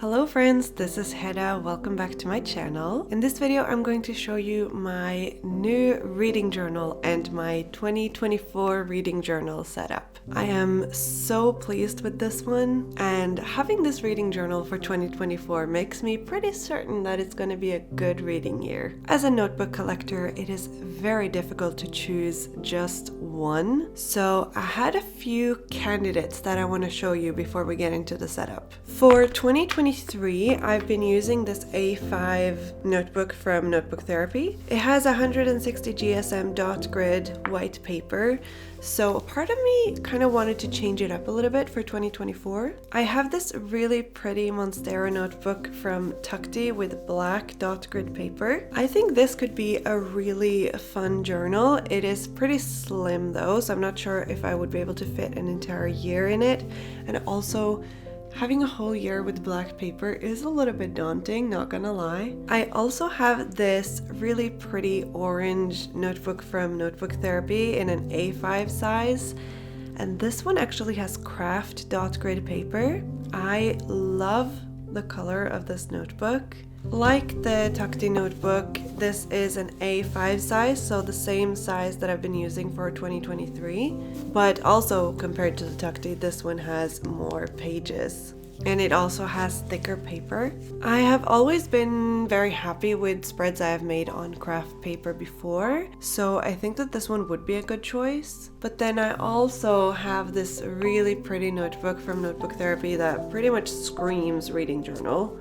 Hello friends, this is Hedda. Welcome back to my channel. In this video I'm going to show you my new reading journal and my 2024 reading journal setup. I am so pleased with this one, and having this reading journal for 2024 makes me pretty certain that it's going to be a good reading year. As a notebook collector, it is very difficult to choose just one, so I had a few candidates that I want to show you before we get into the setup. For 2023, I've been using this A5 notebook from Notebook Therapy. It has 160 GSM dot grid white paper, so part of me kind of wanted to change it up a little bit for 2024. I have this really pretty Monstera notebook from Tukti with black dot grid paper. I think this could be a really fun journal. It is pretty slim though, so I'm not sure if I would be able to fit an entire year in it. And also, having a whole year with black paper is a little bit daunting, not gonna lie. I also have this really pretty orange notebook from Notebook Therapy in an A5 size. And this one actually has craft dot grid paper. I love the color of this notebook. Like the Tukti notebook, this is an A5 size, so the same size that I've been using for 2023. But also, compared to the Tukti, this one has more pages. And it also has thicker paper. I have always been very happy with spreads I have made on craft paper before, so I think that this one would be a good choice. But then I also have this really pretty notebook from Notebook Therapy that pretty much screams reading journal.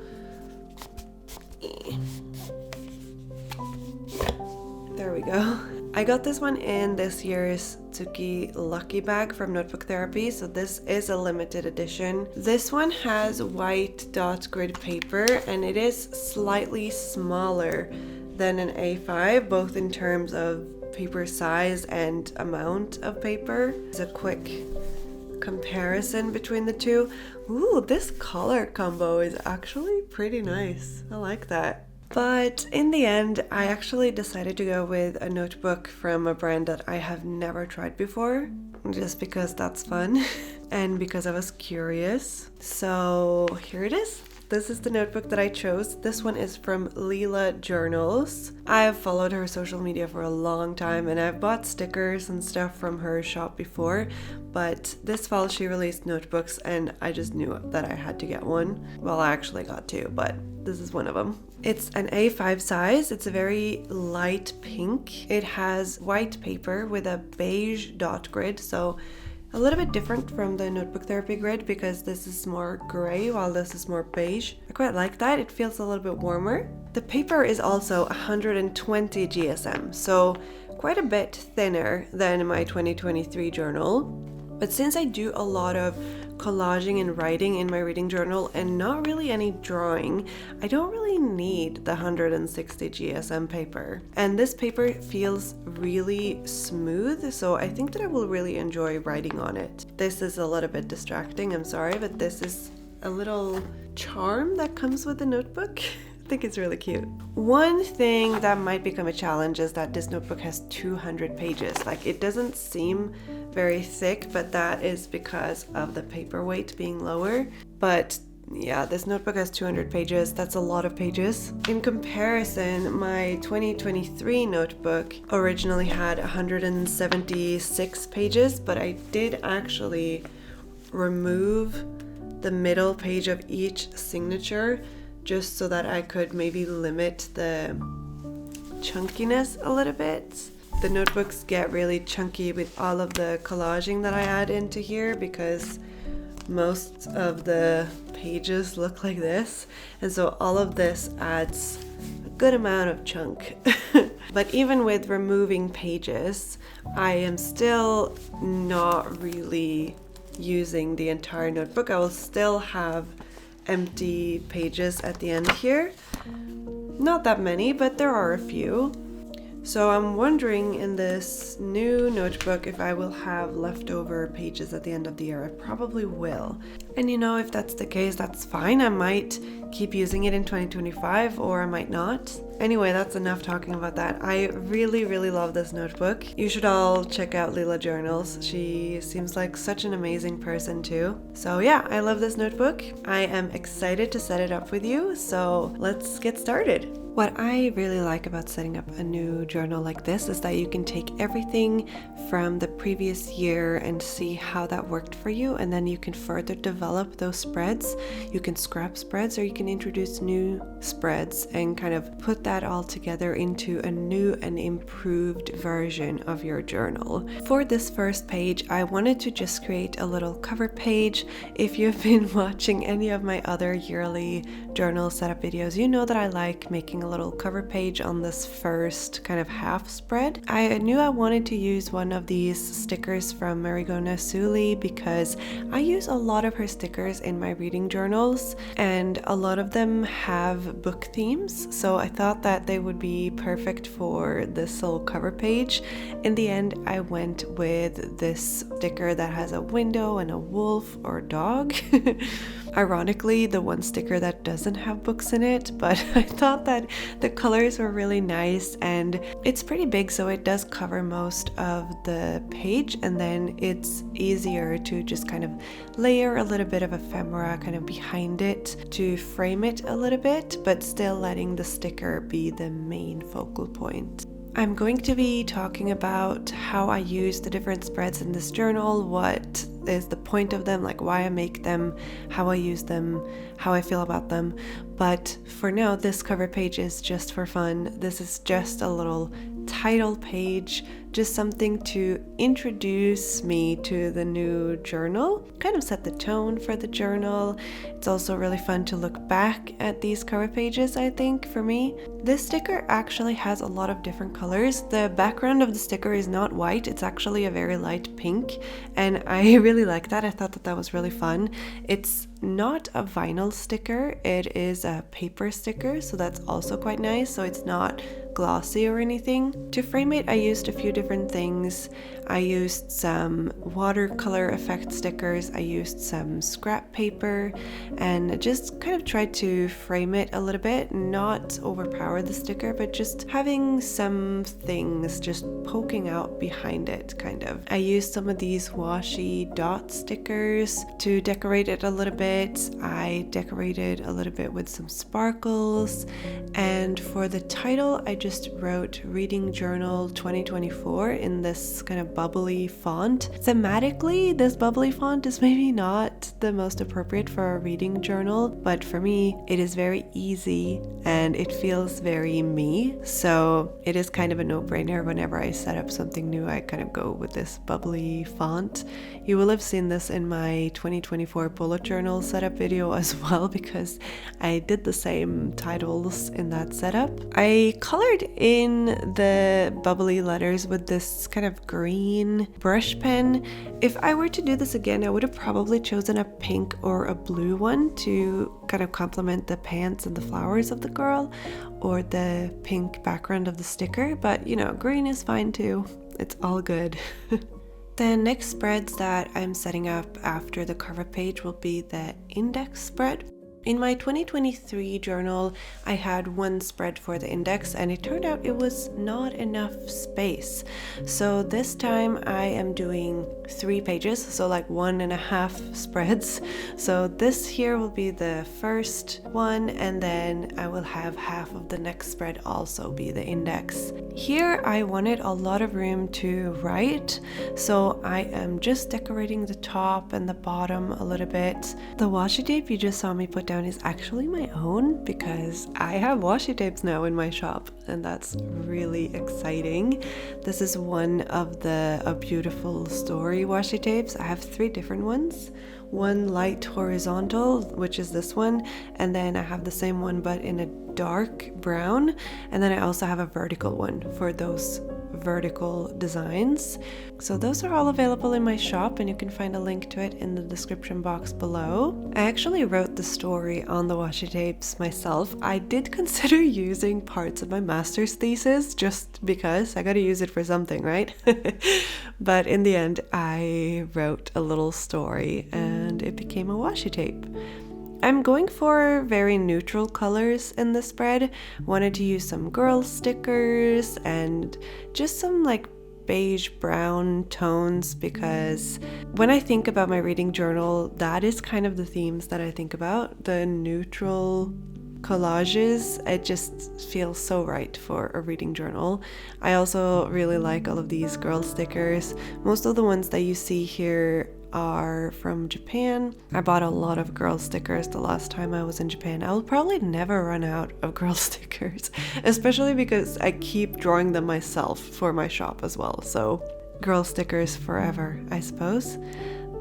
There we go. I got this one in this year's Tsuki Lucky Bag from Notebook Therapy, so this is a limited edition. This one has white dot grid paper and it is slightly smaller than an A5, both in terms of paper size and amount of paper. There's a quick comparison between the two. Ooh, this color combo is actually pretty nice. I like that. But in the end, I actually decided to go with a notebook from a brand that I have never tried before, just because that's fun and because I was curious. So here it is. This is the notebook that I chose. This one is from Leela Journals. I have followed her social media for a long time and I've bought stickers and stuff from her shop before, but this fall she released notebooks and I just knew that I had to get one. Well, I actually got two, but this is one of them. It's an A5 size. It's a very light pink. It has white paper with a beige dot grid, so a little bit different from the Notebook Therapy grid because this is more gray while this is more beige. I quite like that. It feels a little bit warmer. The paper is also 120 GSM, so quite a bit thinner than my 2023 journal. But since I do a lot of collaging and writing in my reading journal and not really any drawing, I don't really need the 160 GSM paper. And this paper feels really smooth, so I think that I will really enjoy writing on it. This is a little bit distracting, I'm sorry, but this is a little charm that comes with the notebook. I think it's really cute. One thing that might become a challenge is that this notebook has 200 pages. Like, it doesn't seem very thick, but that is because of the paper weight being lower. But yeah, this notebook has 200 pages. That's a lot of pages. In comparison, my 2023 notebook originally had 176 pages, but I did actually remove the middle page of each signature just so that I could maybe limit the chunkiness a little bit. The notebooks get really chunky with all of the collaging that I add into here because most of the pages look like this, and so all of this adds a good amount of chunk. But even with removing pages, I am still not really using the entire notebook. I will still have empty pages at the end here. Not that many, but there are a few. So I'm wondering in this new notebook if I will have leftover pages at the end of the year. I probably will. And you know, if that's the case, that's fine. I might keep using it in 2025 or I might not. Anyway, that's enough talking about that. I really, really love this notebook. You should all check out Leela journals. She seems like such an amazing person too. So yeah, I love this notebook. I am excited to set it up with you, so let's get started. What I really like about setting up a new journal like this is that you can take everything from the previous year and see how that worked for you, and then you can further develop those spreads. You can scrap spreads or you can introduce new spreads and kind of put that all together into a new and improved version of your journal. For this first page, I wanted to just create a little cover page. If you've been watching any of my other yearly journal setup videos, you know that I like making a little cover page on this first kind of half spread. I knew I wanted to use one of these stickers from Marigona Suli because I use a lot of her stickers in my reading journals, and a lot of them have book themes, so I thought that they would be perfect for this little cover page. In the end, I went with this sticker that has a window and a wolf or a dog. Ironically, the one sticker that doesn't have books in it, but I thought that the colors were really nice, and it's pretty big, so it does cover most of the page, and then it's easier to just kind of layer a little bit of ephemera kind of behind it to frame it a little bit, but still letting the sticker be the main focal point. I'm going to be talking about how I use the different spreads in this journal, what is the point of them, like why I make them, how I use them, how I feel about them. But for now, this cover page is just for fun. This is just a little title page, just something to introduce me to the new journal, kind of set the tone for the journal. It's also really fun to look back at these cover pages, I think, for me. This sticker actually has a lot of different colors. The background of the sticker is not white, it's actually a very light pink, and I really like that. I thought that that was really fun. It's not a vinyl sticker, it is a paper sticker, so that's also quite nice, so it's not glossy or anything. To frame it, I used a few different things. I used some watercolor effect stickers, I used some scrap paper, and just kind of tried to frame it a little bit, not overpower the sticker, but just having some things just poking out behind it, kind of. I used some of these washi dot stickers to decorate it a little bit. I decorated a little bit with some sparkles, and for the title, I just wrote Reading Journal 2024 in this kind of bubbly font. Thematically, this bubbly font is maybe not the most appropriate for a reading journal, but for me, it is very easy and it feels very me. So it is kind of a no-brainer. Whenever I set up something new, I kind of go with this bubbly font. You will have seen this in my 2024 bullet journal setup video as well, because I did the same titles in that setup. I colored in the bubbly letters with this kind of green brush pen. If I were to do this again, I would have probably chosen a pink or a blue one to kind of complement the pants and the flowers of the girl, or the pink background of the sticker, but you know, green is fine too. It's all good. The next spreads that I'm setting up after the cover page will be the index spread. In my 2023 journal, I had one spread for the index, and it turned out it was not enough space. So this time I am doing 3 pages, so like 1.5 spreads. So this here will be the first one, and then I will have half of the next spread also be the index. Here I wanted a lot of room to write, so I am just decorating the top and the bottom a little bit. The washi tape you just saw me put down is actually my own, because I have washi tapes now in my shop, and that's really exciting. This is one of the A Beautiful Story washi tapes. I have 3 different ones. One light horizontal, which is this one, and then I have the same one but in a dark brown, and then I also have a vertical one for those vertical designs. So those are all available in my shop, and you can find a link to it in the description box below. I actually wrote the story on the washi tapes myself. I did consider using parts of my master's thesis just because I gotta use it for something, right? But in the end I wrote a little story and it became a washi tape. I'm going for very neutral colors in this spread. Wanted to use some girl stickers and just some like beige brown tones, because when I think about my reading journal, that is kind of the themes that I think about. The neutral collages, it just feels so right for a reading journal. I also really like all of these girl stickers. Most of the ones that you see here are from Japan. I bought a lot of girl stickers the last time I was in Japan. I'll probably never run out of girl stickers, especially because I keep drawing them myself for my shop as well. So girl stickers forever, I suppose.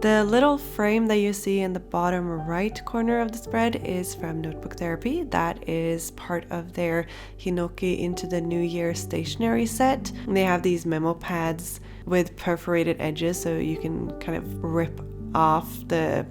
The little frame that you see in the bottom right corner of the spread is from Notebook Therapy. That is part of their Hinoki Into the New Year stationery set. They have these memo pads with perforated edges, so you can kind of rip off the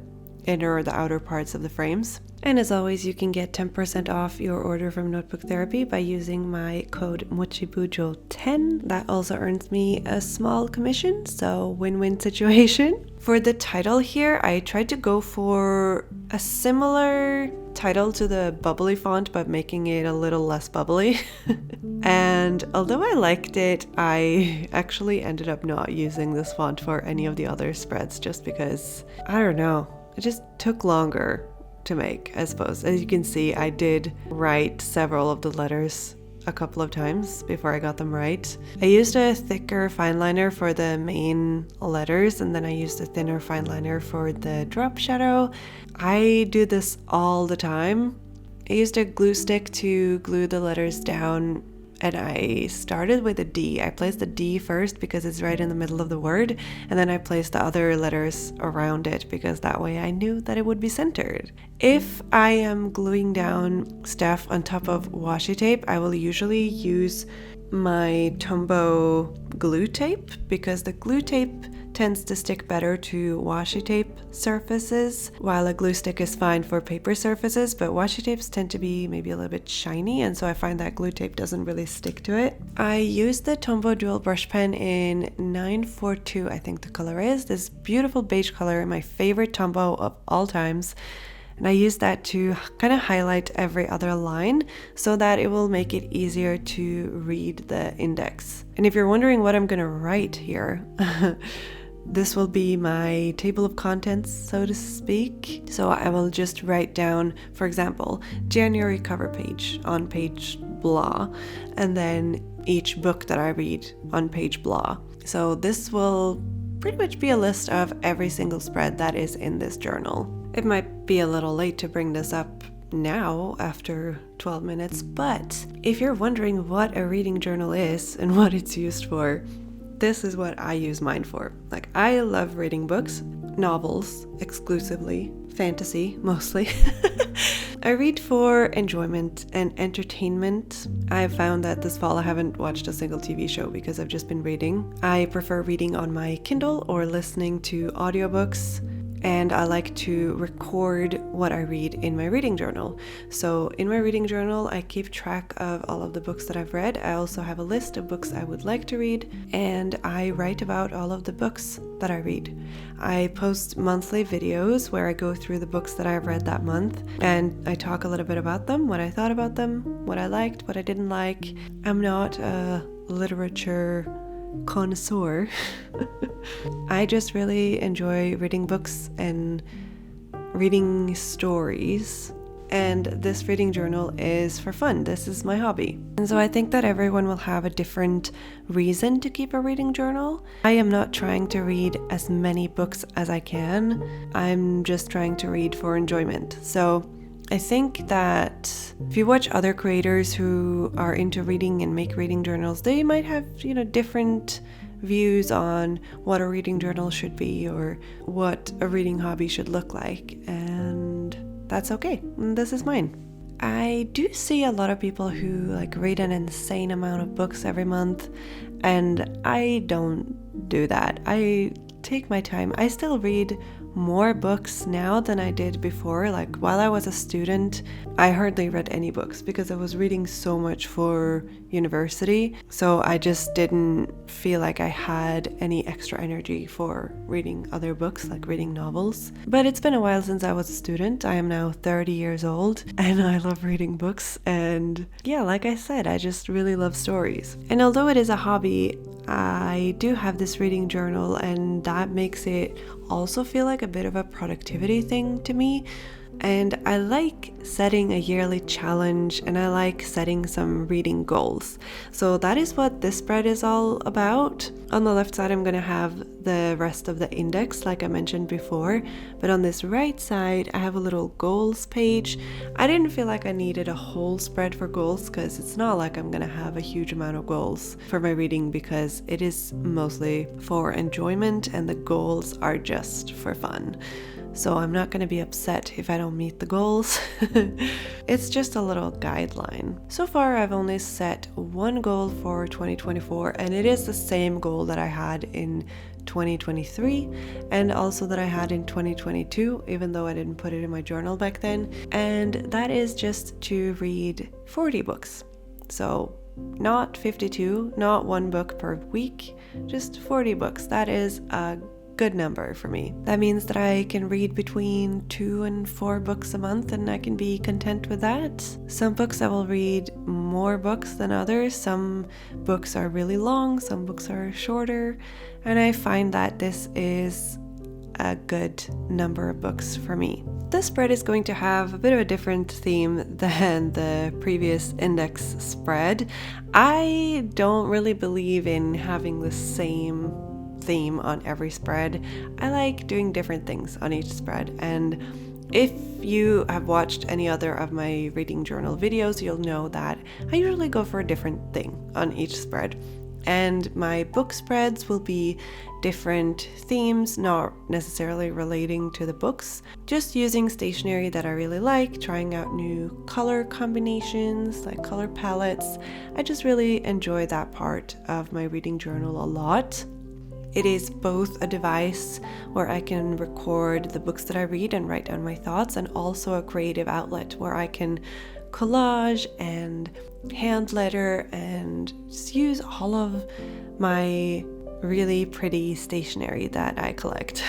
inner or the outer parts of the frames. And as always, you can get 10% off your order from Notebook Therapy by using my code mochibujo10. That also earns me a small commission, so win-win situation. For the title here, I tried to go for a similar title to the bubbly font, but making it a little less bubbly. And although I liked it, I actually ended up not using this font for any of the other spreads just because, I don't know, it just took longer to make, I suppose. As you can see, I did write several of the letters a couple of times before I got them right. I used a thicker fine liner for the main letters, and then I used a thinner fine liner for the drop shadow. I do this all the time. I used a glue stick to glue the letters down, and I started with a D. I placed the D first because it's right in the middle of the word, and then I placed the other letters around it because that way I knew that it would be centered. If I am gluing down stuff on top of washi tape, I will usually use my Tombow glue tape because the glue tape tends to stick better to washi tape surfaces, while a glue stick is fine for paper surfaces, but washi tapes tend to be maybe a little bit shiny, and so I find that glue tape doesn't really stick to it. I used the Tombow dual brush pen in 942, I think the color is, this beautiful beige color, my favorite Tombow of all times. And I use that to kind of highlight every other line so that it will make it easier to read the index. And if you're wondering what I'm going to write here, this will be my table of contents, so to speak. So I will just write down, for example, January cover page on page blah, and then each book that I read on page blah. So this will pretty much be a list of every single spread that is in this journal. It might be a little late to bring this up now after 12 minutes, but if you're wondering what a reading journal is and what it's used for, this is what I use mine for. Like, I love reading books, novels exclusively, fantasy mostly. I read for enjoyment and entertainment. I've found that this fall I haven't watched a single TV show because I've just been reading. I prefer reading on my Kindle or listening to audiobooks. And I like to record what I read in my reading journal. So in my reading journal, I keep track of all of the books that I've read. I also have a list of books I would like to read, and I write about all of the books that I read. I post monthly videos where I go through the books that I've read that month, and I talk a little bit about them, what I thought about them, what I liked, what I didn't like. I'm not a literature connoisseur. I just really enjoy reading books and reading stories, and this reading journal is for fun. This is my hobby. And so I think that everyone will have a different reason to keep a reading journal. I am not trying to read as many books as I can. I'm just trying to read for enjoyment. So I think that if you watch other creators who are into reading and make reading journals, they might have, different views on what a reading journal should be or what a reading hobby should look like. And that's okay. This is mine. I do see a lot of people who read an insane amount of books every month, and I don't do that. I take my time. I still read more books now than I did before. Like while I was a student, I hardly read any books because I was reading so much for university. So I just didn't feel like I had any extra energy for reading other books, like reading novels. But it's been a while since I was a student. I am now 30 years old and I love reading books. And yeah, like I said, I just really love stories. And although it is a hobby, I do have this reading journal, and that makes it also feel like a bit of a productivity thing to me. And I like setting a yearly challenge, and I like setting some reading goals. So that is what this spread is all about. On the left side, I'm going to have the rest of the index, like I mentioned before. But on this right side, I have a little goals page. I didn't feel like I needed a whole spread for goals because it's not like I'm going to have a huge amount of goals for my reading, because it is mostly for enjoyment and the goals are just for fun. So I'm not going to be upset if I don't meet the goals. It's just a little guideline. So far, I've only set one goal for 2024, and it is the same goal that I had in 2023 and also that I had in 2022, even though I didn't put it in my journal back then. And that is just to read 40 books. So not 52, not one book per week, just 40 books. That is a good number for me. That means that I can read between 2 and 4 books a month, and I can be content with that. Some books I will read more books than others. Some books are really long, some books are shorter, and I find that this is a good number of books for me. This spread is going to have a bit of a different theme than the previous index spread. I don't really believe in having the same theme on every spread. I like doing different things on each spread, and if you have watched any other of my reading journal videos, you'll know that I usually go for a different thing on each spread. And my book spreads will be different themes, not necessarily relating to the books, just using stationery that I really like, trying out new color combinations, like color palettes. I just really enjoy that part of my reading journal a lot. It is both a device where I can record the books that I read and write down my thoughts, and also a creative outlet where I can collage and hand letter and just use all of my really pretty stationery that I collect.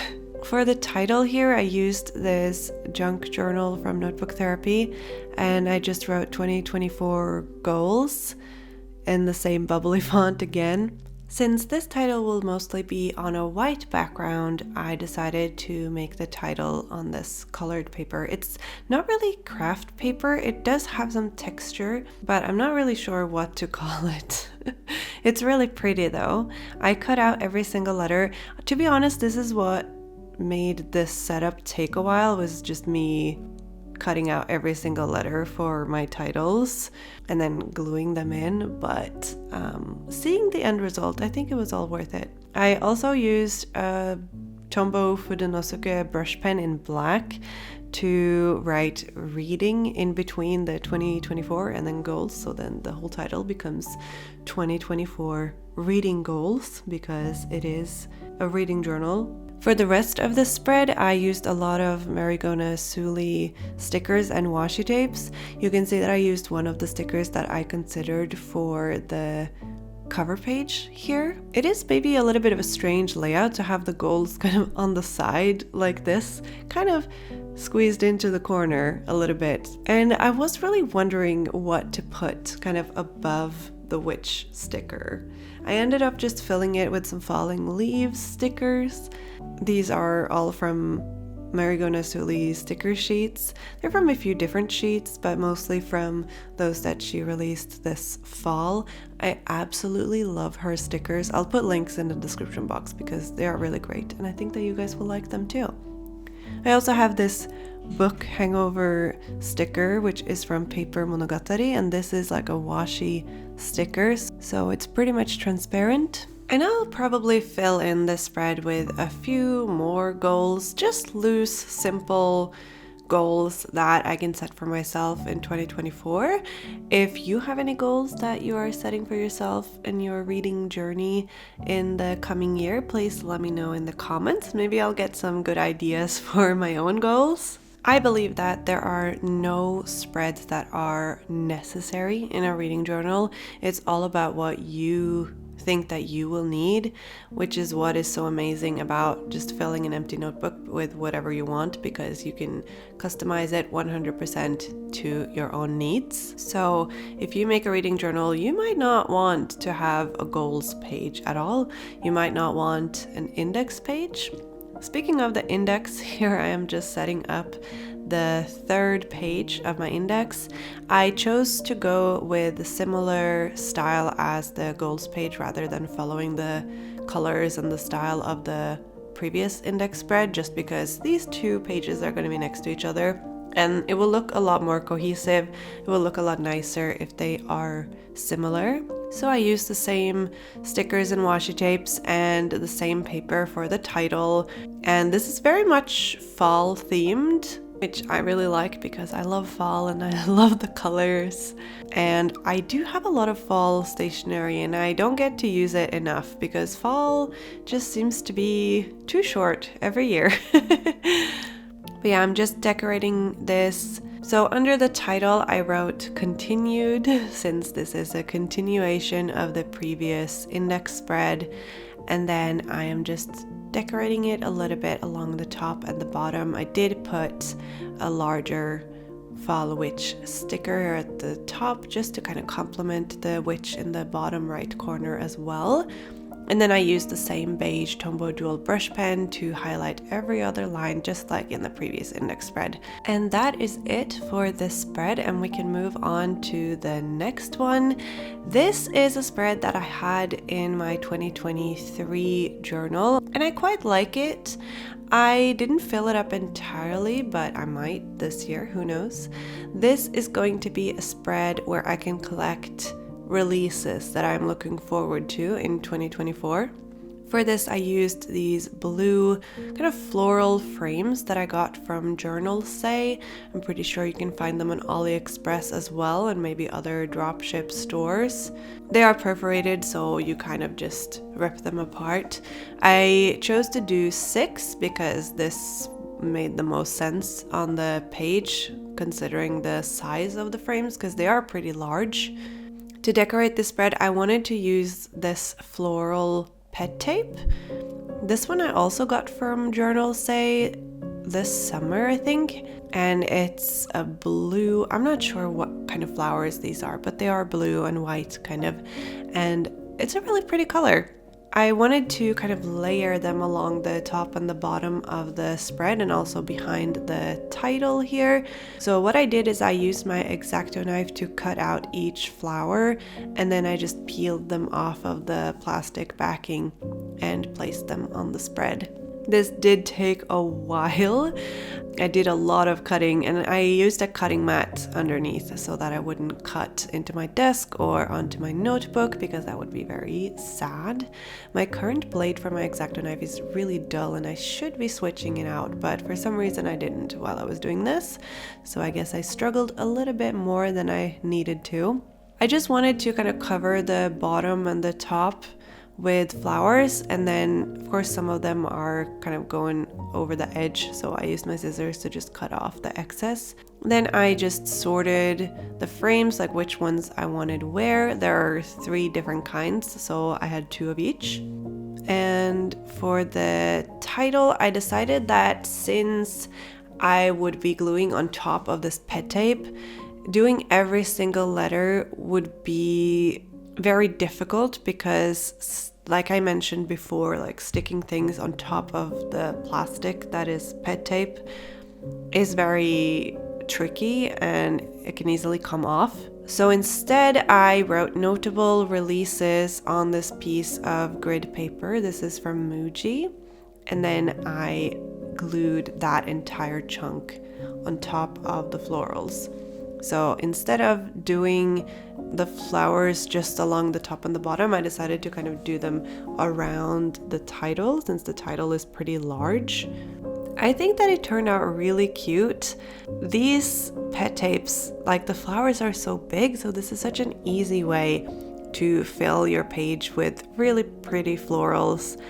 For the title here, I used this junk journal from Notebook Therapy, and I just wrote 2024 goals in the same bubbly font again. Since this title will mostly be on a white background, I decided to make the title on this colored paper. It's not really craft paper, it does have some texture, but I'm not really sure what to call it. It's really pretty though. I cut out every single letter. To be honest, this is what made this setup take a while, was just me cutting out every single letter for my titles and then gluing them in, but seeing the end result, I think it was all worth it. I also used a Tombow Fudenosuke brush pen in black to write reading in between the 2024 and then goals, so then the whole title becomes 2024 reading goals, because it is a reading journal. For the rest of the spread, I used a lot of Marigona Suli stickers and washi tapes. You can see that I used one of the stickers that I considered for the cover page here. It is maybe a little bit of a strange layout to have the goals kind of on the side like this, kind of squeezed into the corner a little bit. And I was really wondering what to put kind of above the witch sticker. I ended up just filling it with some falling leaves stickers. These are all from Marigona Suli sticker sheets. They're from a few different sheets, but mostly from those that she released this fall. I absolutely love her stickers. I'll put links in the description box because they are really great, and I think that you guys will like them too. I also have this book hangover sticker, which is from Paper Monogatari, and this is like a washi sticker, so it's pretty much transparent. And I'll probably fill in the spread with a few more goals, just loose, simple goals that I can set for myself in 2024. If you have any goals that you are setting for yourself in your reading journey in the coming year, please let me know in the comments. Maybe I'll get some good ideas for my own goals. I believe that there are no spreads that are necessary in a reading journal. It's all about what you think that you will need, which is what is so amazing about just filling an empty notebook with whatever you want, because you can customize it 100% to your own needs. So if you make a reading journal, you might not want to have a goals page at all. You might not want an index page. Speaking of the index, here I am just setting up the third page of my index. I chose to go with a similar style as the goals page rather than following the colors and the style of the previous index spread, just because these two pages are going to be next to each other and it will look a lot more cohesive. It will look a lot nicer if they are similar. So I used the same stickers and washi tapes and the same paper for the title. And this is very much fall themed, which I really like because I love fall and I love the colors. And I do have a lot of fall stationery and I don't get to use it enough because fall just seems to be too short every year. But yeah, I'm just decorating this. So under the title, I wrote continued, since this is a continuation of the previous index spread. And then I am just decorating it a little bit along the top and the bottom. I did put a larger fall witch sticker at the top just to kind of complement the witch in the bottom right corner as well. And then I used the same beige Tombow dual brush pen to highlight every other line, just like in the previous index spread. And that is it for this spread, and we can move on to the next one. This is a spread that I had in my 2023 journal, and I quite like it. I didn't fill it up entirely, but I might this year, who knows. This is going to be a spread where I can collect releases that I'm looking forward to in 2024. For this, I used these blue kind of floral frames that I got from Journal Say. I'm pretty sure you can find them on AliExpress as well, and maybe other dropship stores. They are perforated, so you kind of just rip them apart. I chose to do 6 because this made the most sense on the page, considering the size of the frames, because they are pretty large. To decorate this spread, I wanted to use this floral pet tape. This one I also got from Journal Say this summer, I think. And it's a blue, I'm not sure what kind of flowers these are, but they are blue and white kind of. And it's a really pretty color. I wanted to kind of layer them along the top and the bottom of the spread and also behind the title here. So what I did is I used my X-Acto knife to cut out each flower, and then I just peeled them off of the plastic backing and placed them on the spread. This did take a while. I did a lot of cutting, and I used a cutting mat underneath so that I wouldn't cut into my desk or onto my notebook, because that would be very sad. My current blade for my X-Acto knife is really dull and I should be switching it out, but for some reason I didn't while I was doing this. So I guess I struggled a little bit more than I needed to. I just wanted to kind of cover the bottom and the top with flowers, and then of course some of them are kind of going over the edge, so I used my scissors to just cut off the excess. Then I just sorted the frames, like which ones I wanted where. There are 3 different kinds, so I had 2 of each. And for the title, I decided that since I would be gluing on top of this pet tape, doing every single letter would be very difficult, because like I mentioned before, like sticking things on top of the plastic that is pet tape is very tricky and it can easily come off. So instead I wrote notable releases on this piece of grid paper. This is from Muji, and then I glued that entire chunk on top of the florals. So instead of doing the flowers just along the top and the bottom, I decided to kind of do them around the title, since the title is pretty large. I think that it turned out really cute. These pet tapes, like the flowers are so big, so this is such an easy way to fill your page with really pretty florals.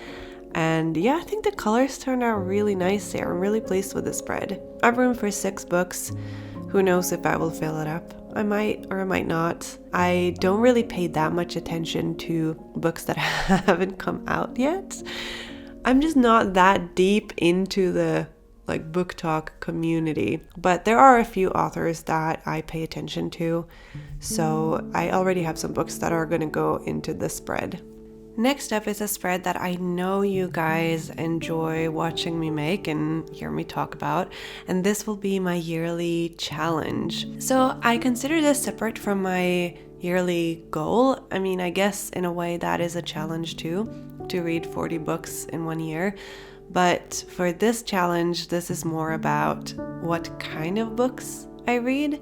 And yeah, I think the colors turned out really nice here. I'm really pleased with the spread. I have room for 6 books. Who knows if I will fill it up. I might or I might not. I don't really pay that much attention to books that haven't come out yet. I'm just not that deep into the book talk community, but there are a few authors that I pay attention to. So I already have some books that are going to go into the spread. Next up is a spread that I know you guys enjoy watching me make and hear me talk about, and this will be my yearly challenge. So I consider this separate from my yearly goal. I mean, I guess in a way that is a challenge too, to read 40 books in 1 year. But for this challenge, this is more about what kind of books I read.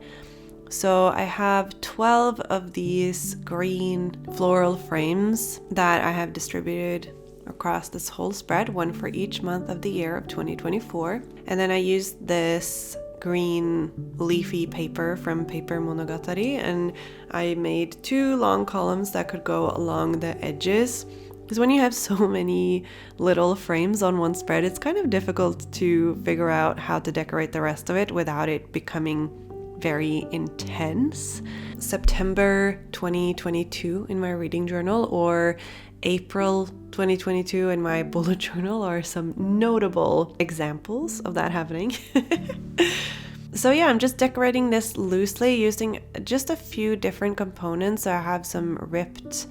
So I have 12 of these green floral frames that I have distributed across this whole spread, one for each month of the year of 2024. And then I used this green leafy paper from Paper Monogatari, and I made 2 long columns that could go along the edges. Because when you have so many little frames on one spread, it's kind of difficult to figure out how to decorate the rest of it without it becoming very intense. September 2022 in my reading journal or April 2022 in my bullet journal are some notable examples of that happening. So yeah, I'm just decorating this loosely using just a few different components. I have some ripped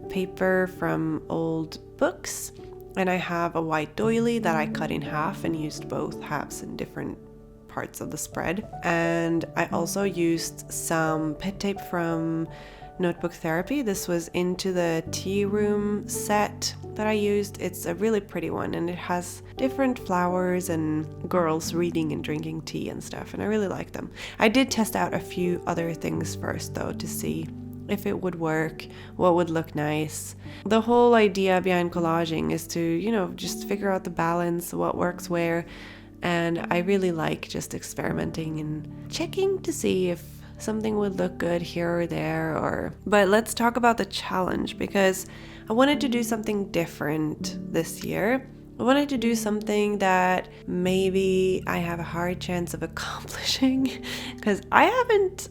paper from old books, and I have a white doily that I cut in half and used both halves in different parts of the spread. And I also used some pet tape from Notebook Therapy. This was into the tea room set that I used. It's a really pretty one, and it has different flowers and girls reading and drinking tea and stuff, and I really like them. I did test out a few other things first though to see if it would work, what would look nice. The whole idea behind collaging is to, just figure out the balance, what works where. And I really like just experimenting and checking to see if something would look good here or there. But let's talk about the challenge, because I wanted to do something different this year. I wanted to do something that maybe I have a hard chance of accomplishing, because I haven't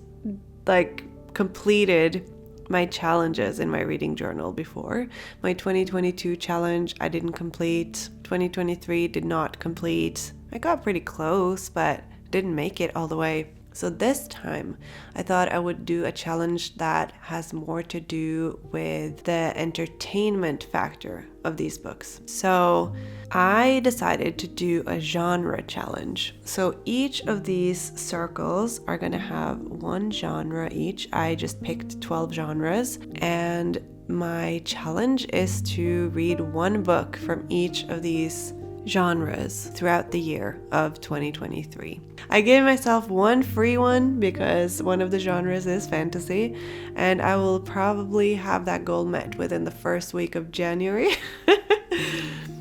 completed my challenges in my reading journal before. My 2022 challenge I didn't complete. 2023 did not complete. I got pretty close, but didn't make it all the way. So this time I thought I would do a challenge that has more to do with the entertainment factor of these books. So I decided to do a genre challenge. So each of these circles are going to have one genre each. I just picked 12 genres, and my challenge is to read one book from each of these genres throughout the year of 2023. I gave myself one free one because one of the genres is fantasy, and I will probably have that goal met within the first week of January.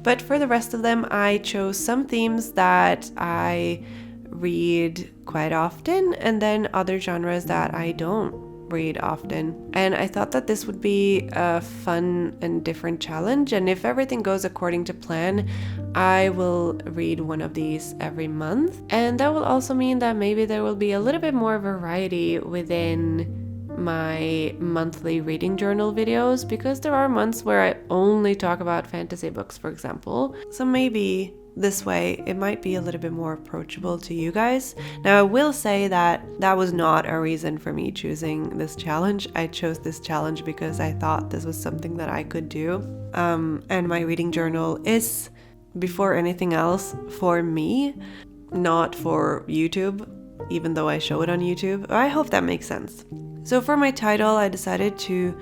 But for the rest of them, I chose some themes that I read quite often, and then other genres that I don't read often. And I thought that this would be a fun and different challenge, and if everything goes according to plan, I will read one of these every month. And that will also mean that maybe there will be a little bit more variety within my monthly reading journal videos, because there are months where I only talk about fantasy books, for example. So maybe this way it might be a little bit more approachable to you guys. Now I will say that that was not a reason for me choosing this challenge. I chose this challenge because I thought this was something that I could do. And my reading journal is, before anything else, for me, not for YouTube, even though I show it on YouTube. I hope that makes sense. So for my title, I decided to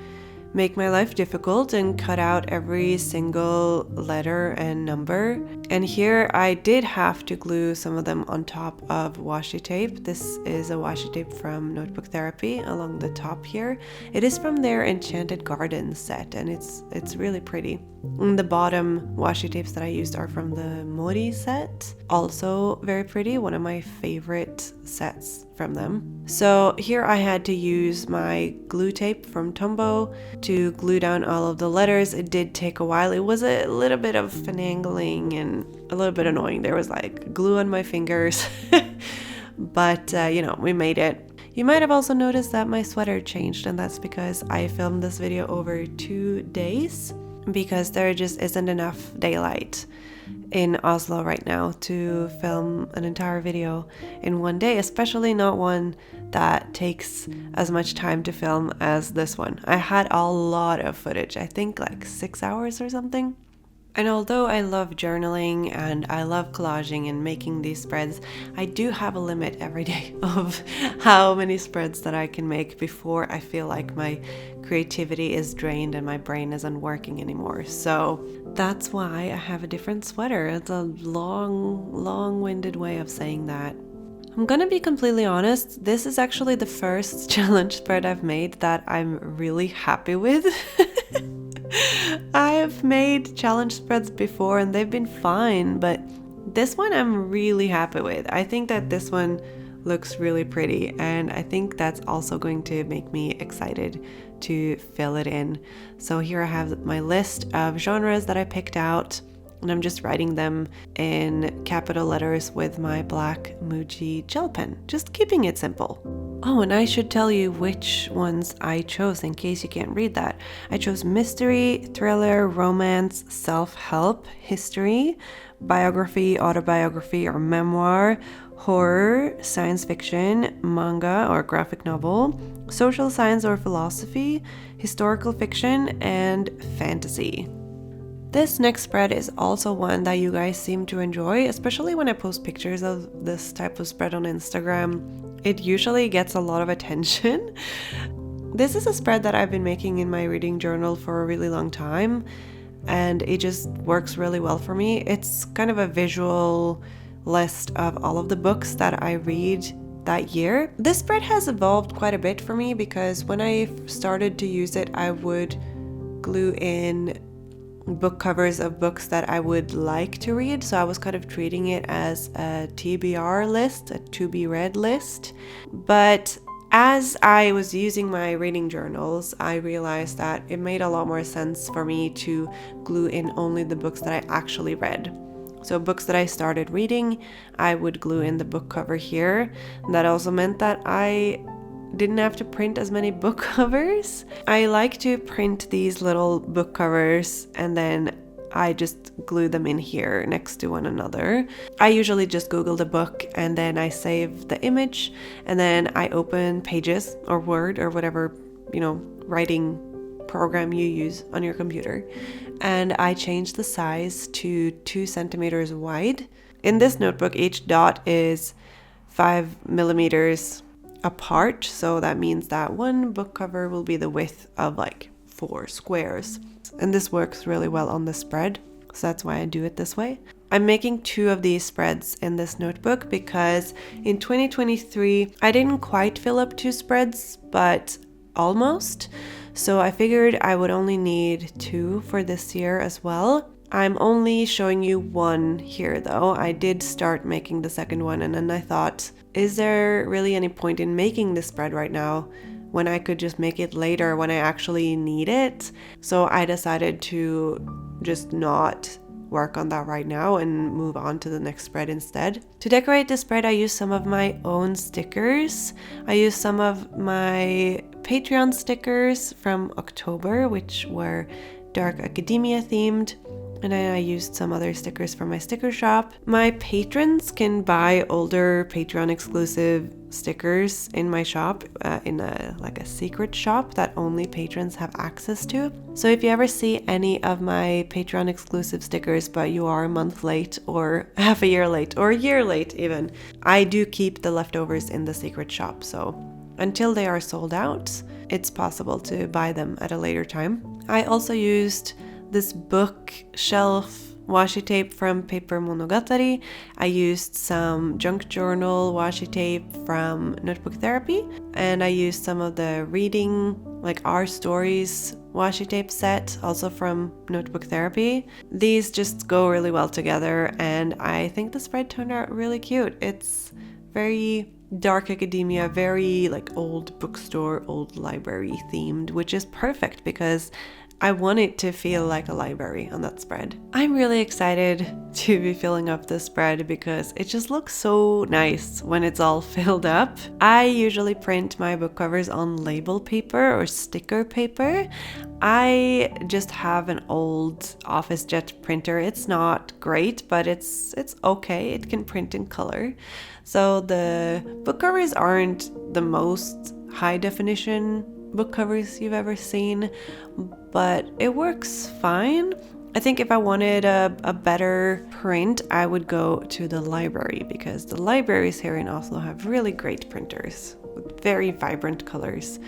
make my life difficult and cut out every single letter and number. And here I did have to glue some of them on top of washi tape. This is a washi tape from Notebook Therapy along the top here. It is from their Enchanted Garden set, and it's really pretty. And the bottom washi tapes that I used are from the Mori set. Also very pretty, one of my favorite sets from them. So here I had to use my glue tape from Tombow to glue down all of the letters. It did take a while. It was a little bit of finagling and a little bit annoying. There was like glue on my fingers, but you know, we made it. You might have also noticed that my sweater changed, and that's because I filmed this video over 2 days because there just isn't enough daylight in Oslo right now to film an entire video in one day, especially not one that takes as much time to film as this one. I had a lot of footage, I think like 6 hours or something. And although I love journaling and I love collaging and making these spreads, I do have a limit every day of how many spreads that I can make before I feel like my creativity is drained and my brain isn't working anymore. So that's why I have a different sweater. It's a long-winded way of saying that. I'm gonna be completely honest, this is actually the first challenge spread I've made that I'm really happy with. I've made challenge spreads before and they've been fine, but this one I'm really happy with. I think that this one looks really pretty, and I think that's also going to make me excited to fill it in. So here I have my list of genres that I picked out, and I'm just writing them in capital letters with my black Muji gel pen, just keeping it simple. Oh, and I should tell you which ones I chose in case you can't read that. I chose mystery, thriller, romance, self-help, history, biography, autobiography or memoir, horror, science fiction, manga or graphic novel, social science or philosophy, historical fiction, and fantasy. This next spread is also one that you guys seem to enjoy, especially when I post pictures of this type of spread on Instagram. It usually gets a lot of attention. This is a spread that I've been making in my reading journal for a really long time, and it just works really well for me. It's kind of a visual list of all of the books that I read that year. This spread has evolved quite a bit for me because when I started to use it, I would glue in book covers of books that I would like to read. So I was kind of treating it as a TBR list, a to be read list. But as I was using my reading journals, I realized that it made a lot more sense for me to glue in only the books that I actually read. So books that I started reading, I would glue in the book cover here. And that also meant that I didn't have to print as many book covers. I like to print these little book covers and then I just glue them in here next to one another. I usually just Google the book and then I save the image and then I open Pages or Word or whatever, writing program you use on your computer. And I change the size to 2 centimeters wide. In this notebook, each dot is 5 millimeters apart, so that means that one book cover will be the width of like 4 squares, and this works really well on the spread, so that's why I do it this way. I'm making 2 of these spreads in this notebook because in 2023 I didn't quite fill up 2 spreads, but almost, so I figured I would only need 2 for this year as well. I'm only showing you 1 here though. I did start making the second one and then I thought, is there really any point in making this spread right now when I could just make it later when I actually need it? So I decided to just not work on that right now and move on to the next spread instead. To decorate the spread, I used some of my own stickers. I used some of my Patreon stickers from October, which were dark academia themed. And then I used some other stickers from my sticker shop. My patrons can buy older Patreon exclusive stickers in my shop, in a secret shop that only patrons have access to. So if you ever see any of my Patreon exclusive stickers, but you are a month late or half a year late or a year late even, I do keep the leftovers in the secret shop. So until they are sold out, it's possible to buy them at a later time. I also used this bookshelf washi tape from Paper Monogatari. I used some junk journal washi tape from Notebook Therapy, and I used some of the reading, like Our Stories washi tape set, also from Notebook Therapy. These just go really well together, and I think the spread turned out really cute. It's very dark academia, very like old bookstore, old library themed, which is perfect because I want it to feel like a library on that spread. I'm really excited to be filling up this spread because it just looks so nice when it's all filled up. I usually print my book covers on label paper or sticker paper. I just have an old Office Jet printer. It's not great, but it's okay. It can print in color. So the book covers aren't the most high definition book covers you've ever seen, but it works fine. I think if I wanted a better print, I would go to the library, because the libraries here in Oslo have really great printers with very vibrant colors.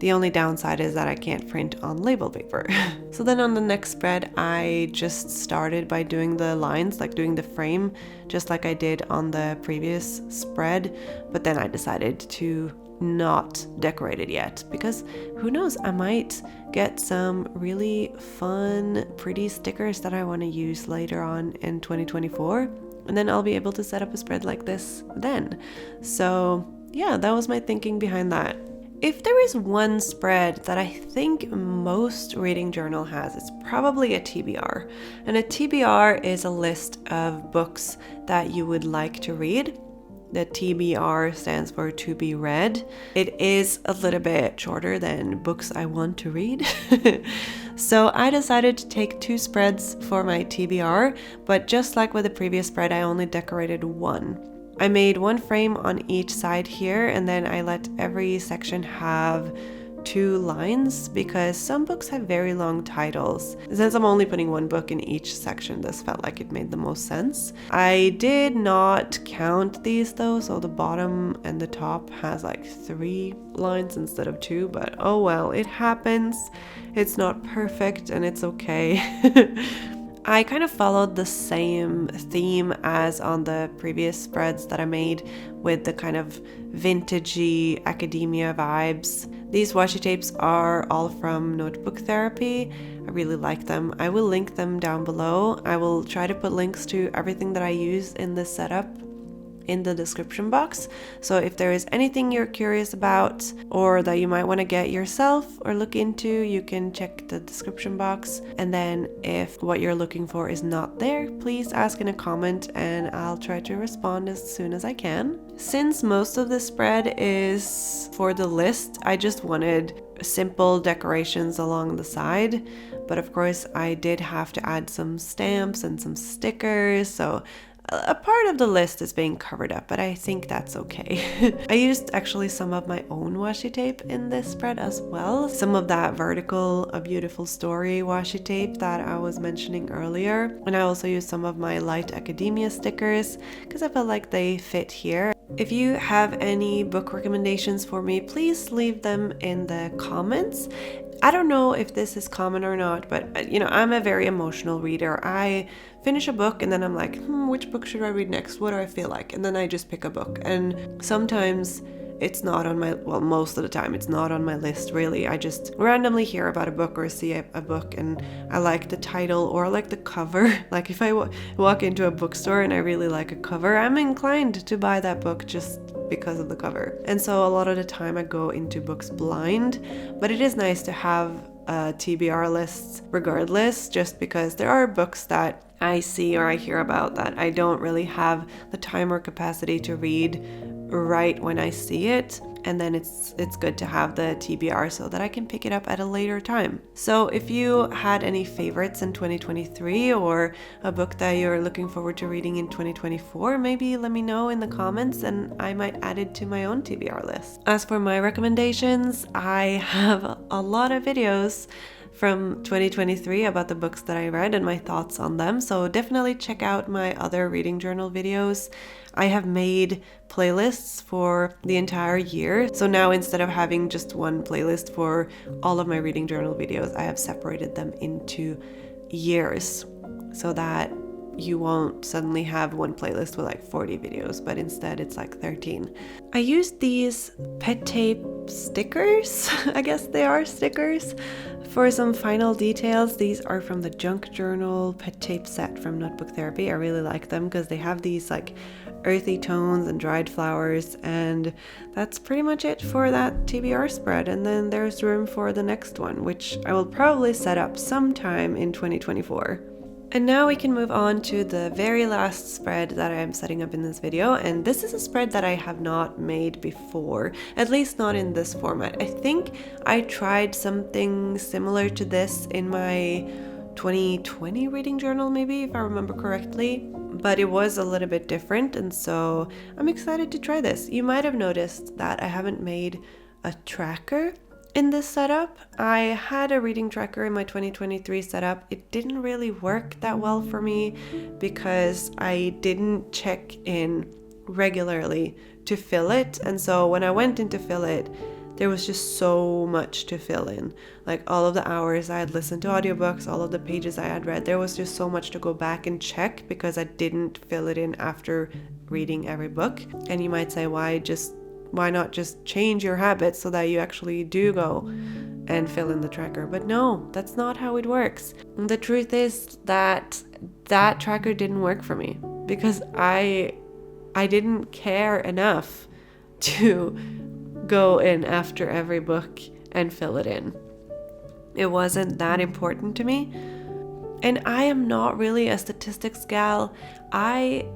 The only downside is that I can't print on label paper. So then on the next spread, I just started by doing the lines, like doing the frame, just like I did on the previous spread. But then I decided to not decorate it yet, because who knows, I might get some really fun, pretty stickers that I want to use later on in 2024. And then I'll be able to set up a spread like this then. So yeah, that was my thinking behind that. If there is one spread that I think most reading journal has, it's probably a TBR. And a TBR is a list of books that you would like to read. The TBR stands for to be read. It is a little bit shorter than books I want to read. So I decided to take 2 spreads for my TBR, but just like with the previous spread, I only decorated 1. I made 1 frame on each side here, and then I let every section have 2 lines, because some books have very long titles. Since I'm only putting 1 book in each section, this felt like it made the most sense. I did not count these though, so the bottom and the top has like 3 lines instead of 2, but oh well, it happens. It's not perfect and it's okay. I kind of followed the same theme as on the previous spreads that I made, with the kind of vintagey academia vibes. These washi tapes are all from Notebook Therapy. I really like them. I will link them down below. I will try to put links to everything that I use in this setup in the description box. So if there is anything you're curious about or that you might want to get yourself or look into, you can check the description box. And then if what you're looking for is not there, please ask in a comment and I'll try to respond as soon as I can. Since most of the spread is for the list, I just wanted simple decorations along the side, but of course I did have to add some stamps and some stickers, so a part of the list is being covered up, but I think that's okay. I used actually some of my own washi tape in this spread as well. Some of that vertical A Beautiful Story washi tape that I was mentioning earlier. And I also used some of my light academia stickers because I felt like they fit here. If you have any book recommendations for me, please leave them in the comments. I don't know if this is common or not, but you know, I'm a very emotional reader. I finish a book and then I'm like, which book should I read next? What do I feel like? And then I just pick a book. And sometimes it's not on my, well, most of the time it's not on my list really. I just randomly hear about a book or see a book and I like the title or I like the cover. Like if I walk into a bookstore and I really like a cover, I'm inclined to buy that book just because of the cover. And so a lot of the time I go into books blind, but it is nice to have TBR lists regardless, just because there are books that I see or I hear about that I don't really have the time or capacity to read right when I see it, and then it's good to have the TBR so that I can pick it up at a later time. So if you had any favorites in 2023 or a book that you're looking forward to reading in 2024, maybe let me know in the comments and I might add it to my own TBR list. As for my recommendations, I have a lot of videos from 2023 about the books that I read and my thoughts on them. So definitely check out my other reading journal videos. I have made playlists for the entire year. So now instead of having just one playlist for all of my reading journal videos, I have separated them into years so that you won't suddenly have one playlist with like 40 videos, but instead it's like 13. I used these pet tape stickers, I guess they are stickers, for some final details. These are from the junk journal pet tape set from Notebook Therapy. I really like them because they have these like earthy tones and dried flowers, and that's pretty much it for that TBR spread. And then there's room for the next one, which I will probably set up sometime in 2024. And now we can move on to the very last spread that I am setting up in this video, and this is a spread that I have not made before, at least not in this format. I think I tried something similar to this in my 2020 reading journal, maybe, if I remember correctly, but it was a little bit different, and so I'm excited to try this. You might have noticed that I haven't made a tracker in this setup. I had a reading tracker in my 2023 setup. It didn't really work that well for me because I didn't check in regularly to fill it. And so when I went in to fill it, there was just so much to fill in. Like all of the hours I had listened to audiobooks, all of the pages I had read, there was just so much to go back and check because I didn't fill it in after reading every book. And you might say, why not just change your habits so that you actually do go and fill in the tracker? But no, that's not how it works. And the truth is that that tracker didn't work for me because I didn't care enough to go in after every book and fill it in. It wasn't that important to me. And I am not really a statistics gal. I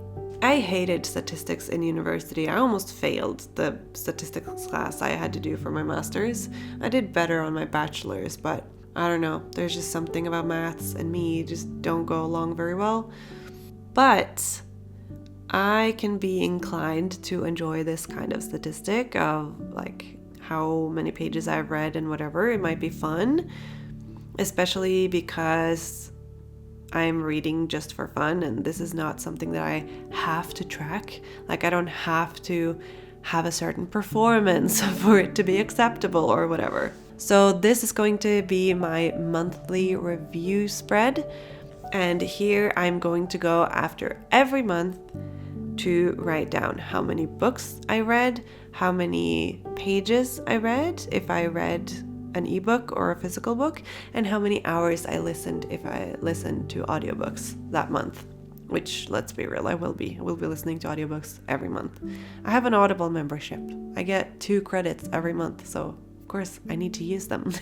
hated statistics in university. I almost failed the statistics class I had to do for my master's. I did better on my bachelor's, but I don't know. There's just something about maths and me just don't go along very well. But I can be inclined to enjoy this kind of statistic of like how many pages I've read and whatever. It might be fun, especially because I'm reading just for fun, and this is not something that I have to track. Like I don't have to have a certain performance for it to be acceptable or whatever. So this is going to be my monthly review spread, and here I'm going to go after every month to write down how many books I read, how many pages I read, if I read an ebook or a physical book, and how many hours I listened if I listened to audiobooks that month, which, let's be real, I will be listening to audiobooks every month. I have an Audible membership. I get 2 credits every month, so of course I need to use them.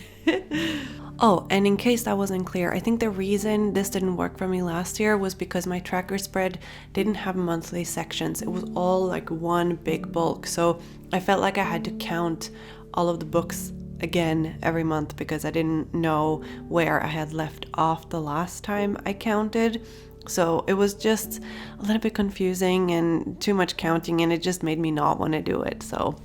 Oh, and in case that wasn't clear, I think the reason this didn't work for me last year was because my tracker spread didn't have monthly sections. It was all like one big bulk, so I felt like I had to count all of the books again every month because I didn't know where I had left off the last time I counted. So it was just a little bit confusing and too much counting, and it just made me not want to do it. So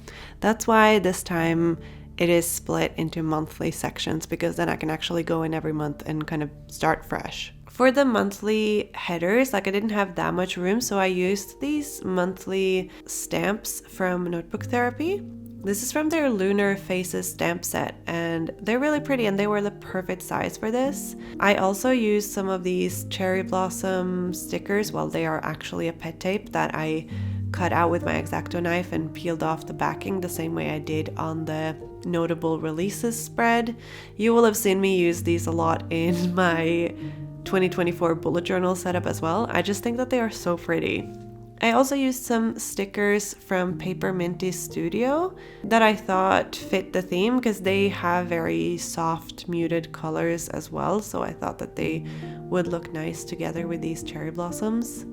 that's why this time it is split into monthly sections, because then I can actually go in every month and kind of start fresh. For the monthly headers, like I didn't have that much room, so I used these monthly stamps from Notebook Therapy. This is from their Lunar Faces stamp set, and they're really pretty, and they were the perfect size for this. I also used some of these cherry blossom stickers. Well, they are actually a pet tape that I cut out with my X-Acto knife and peeled off the backing the same way I did on the notable releases spread. You will have seen me use these a lot in my 2024 bullet journal setup as well. I just think that they are so pretty. I also used some stickers from Paper Minty Studio that I thought fit the theme because they have very soft muted colors as well, so I thought that they would look nice together with these cherry blossoms.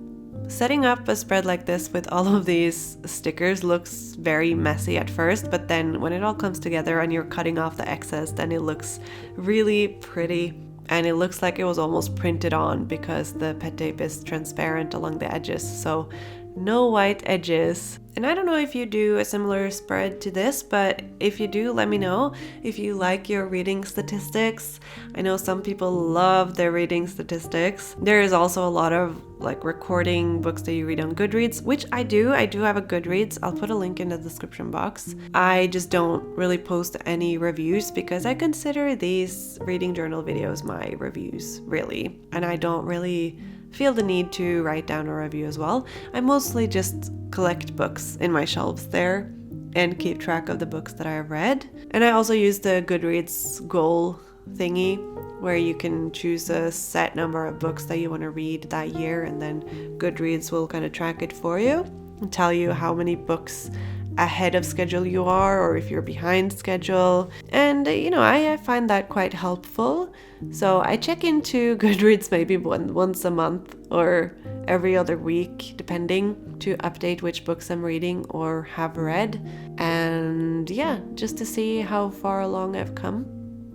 Setting up a spread like this with all of these stickers looks very messy at first, but then when it all comes together and you're cutting off the excess, then it looks really pretty. And it looks like it was almost printed on because the pet tape is transparent along the edges. So no white edges. And I don't know if you do a similar spread to this, but if you do, let me know if you like your reading statistics. I know some people love their reading statistics. There is also a lot of like recording books that you read on Goodreads, which I do. I do have a Goodreads. I'll put a link in the description box. I just don't really post any reviews because I consider these reading journal videos my reviews, really. And I don't really feel the need to write down a review as well. I mostly just collect books in my shelves there and keep track of the books that I have read. And I also use the Goodreads goal thingy where you can choose a set number of books that you want to read that year, and then Goodreads will kind of track it for you and tell you how many books ahead of schedule you are, or if you're behind schedule. And I find that quite helpful. So I check into Goodreads maybe once a month or every other week, depending, to update which books I'm reading or have read. And yeah, just to see how far along I've come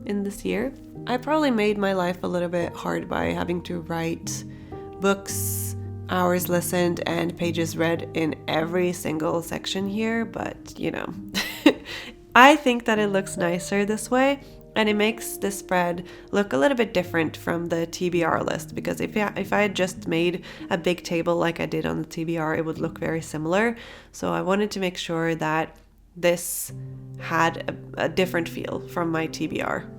in this year. I probably made my life a little bit hard by having to write books, hours listened, and pages read in every single section here, but I think that it looks nicer this way, and it makes the spread look a little bit different from the TBR list, because if I had just made a big table like I did on the TBR, it would look very similar. So I wanted to make sure that this had a different feel from my TBR.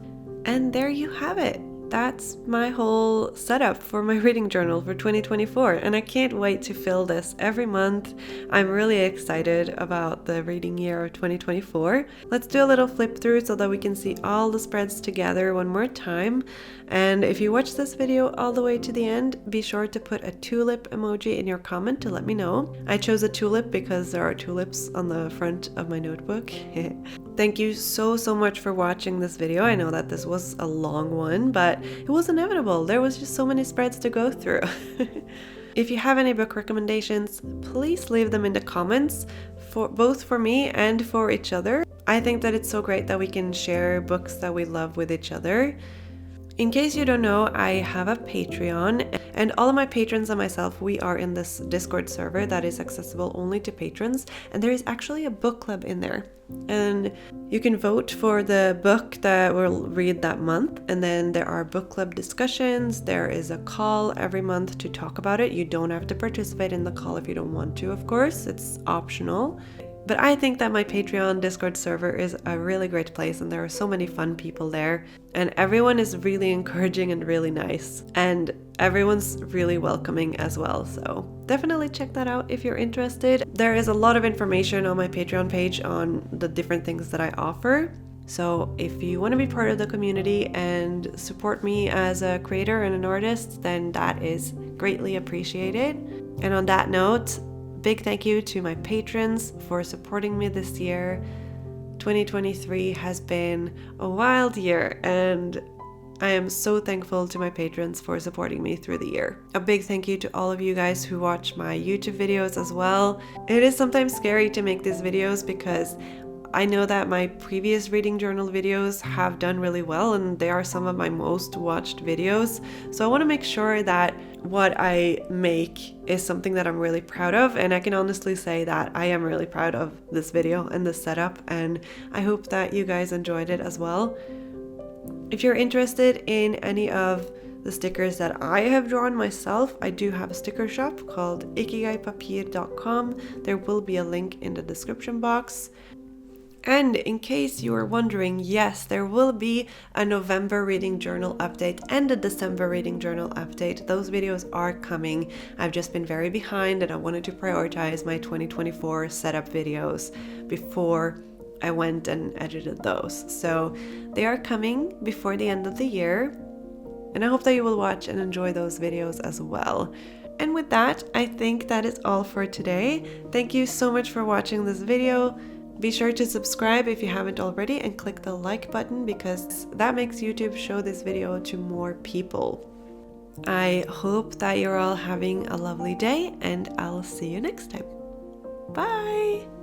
And there you have it. That's my whole setup for my reading journal for 2024, and I can't wait to fill this every month. I'm really excited about the reading year of 2024. Let's do a little flip through so that we can see all the spreads together one more time. And if you watch this video all the way to the end, be sure to put a tulip emoji in your comment to let me know. I chose a tulip because there are tulips on the front of my notebook. Thank you so much for watching this video. I know that this was a long one, but it was inevitable. There was just so many spreads to go through. If you have any book recommendations, please leave them in the comments, both for me and for each other. I think that it's so great that we can share books that we love with each other. In case you don't know, I have a Patreon, and all of my patrons and myself, we are in this Discord server that is accessible only to patrons, and there is actually a book club in there. And you can vote for the book that we'll read that month, and then there are book club discussions. There is a call every month to talk about it. You don't have to participate in the call if you don't want to, of course. It's optional. But I think that my Patreon Discord server is a really great place, and there are so many fun people there, and everyone is really encouraging and really nice, and everyone's really welcoming as well. So definitely check that out if you're interested. There is a lot of information on my Patreon page on the different things that I offer. So if you want to be part of the community and support me as a creator and an artist, then that is greatly appreciated. And on that note, big thank you to my patrons for supporting me this year. 2023 has been a wild year, and I am so thankful to my patrons for supporting me through the year. A big thank you to all of you guys who watch my YouTube videos as well. It is sometimes scary to make these videos because I know that my previous reading journal videos have done really well, and they are some of my most watched videos. So I want to make sure that what I make is something that I'm really proud of, and I can honestly say that I am really proud of this video and this setup, and I hope that you guys enjoyed it as well. If you're interested in any of the stickers that I have drawn myself, I do have a sticker shop called ikigaipapir.com. There will be a link in the description box. And in case you are wondering, yes, there will be a November reading journal update and a December reading journal update. Those videos are coming. I've just been very behind, and I wanted to prioritize my 2024 setup videos before I went and edited those. So they are coming before the end of the year, and I hope that you will watch and enjoy those videos as well. And with that, I think that is all for today. Thank you so much for watching this video. Be sure to subscribe if you haven't already, and click the like button because that makes YouTube show this video to more people. I hope that you're all having a lovely day, and I'll see you next time. Bye!